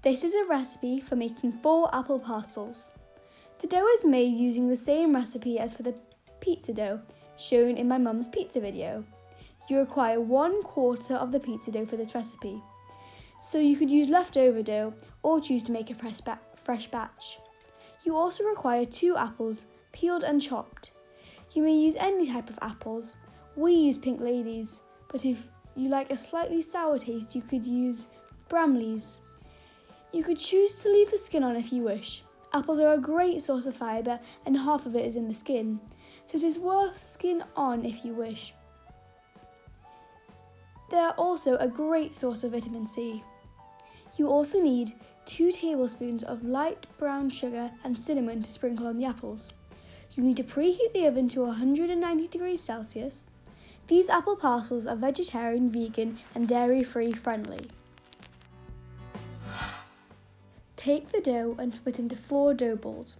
This is a recipe for making 4 apple parcels. The dough is made using the same recipe as for the pizza dough, shown in my mum's pizza video. You require 1/4 of the pizza dough for this recipe, so you could use leftover dough or choose to make a fresh batch. You also require 2 apples, peeled and chopped. You may use any type of apples. We use pink ladies, but if you like a slightly sour taste, you could use Bramleys. You could choose to leave the skin on if you wish. Apples are a great source of fibre and half of it is in the skin, so it is worth skin on if you wish. They are also a great source of vitamin C. You also need 2 tablespoons of light brown sugar and cinnamon to sprinkle on the apples. You need to preheat the oven to 190 degrees Celsius. These apple parcels are vegetarian, vegan and dairy-free friendly. Take the dough and split into 4 dough balls.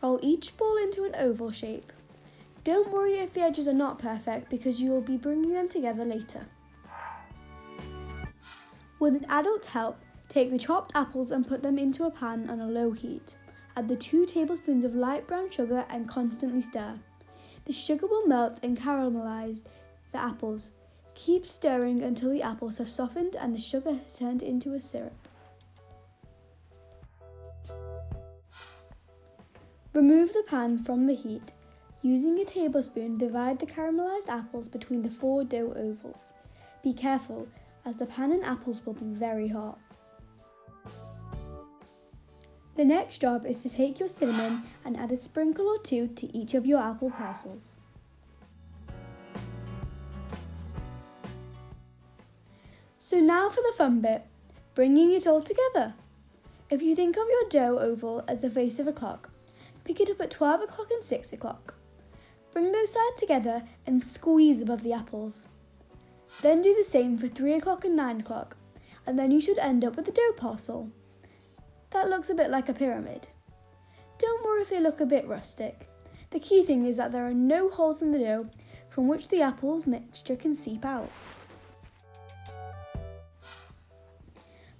Roll each ball into an oval shape. Don't worry if the edges are not perfect because you will be bringing them together later. With an adult's help, take the chopped apples and put them into a pan on a low heat. Add the 2 tablespoons of light brown sugar and constantly stir. The sugar will melt and caramelize the apples. Keep stirring until the apples have softened and the sugar has turned into a syrup. Remove the pan from the heat. Using a tablespoon, divide the caramelized apples between the 4 dough ovals. Be careful, as the pan and apples will be very hot. The next job is to take your cinnamon and add a sprinkle or 2 to each of your apple parcels. So now for the fun bit, bringing it all together. If you think of your dough oval as the face of a clock, pick it up at 12 o'clock and 6 o'clock. Bring those sides together and squeeze above the apples. Then do the same for 3 o'clock and 9 o'clock, and then you should end up with a dough parcel. That looks a bit like a pyramid. Don't worry if they look a bit rustic. The key thing is that there are no holes in the dough from which the apples mixture can seep out.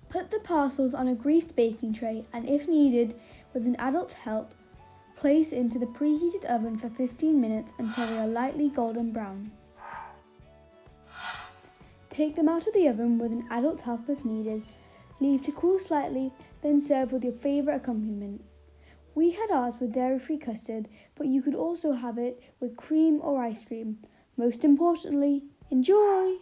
Put the parcels on a greased baking tray and if needed, with an adult's help, place into the preheated oven for 15 minutes until they are lightly golden brown. Take them out of the oven with an adult's help if needed. Leave to cool slightly, then serve with your favourite accompaniment. We had ours with dairy-free custard, but you could also have it with cream or ice cream. Most importantly, enjoy!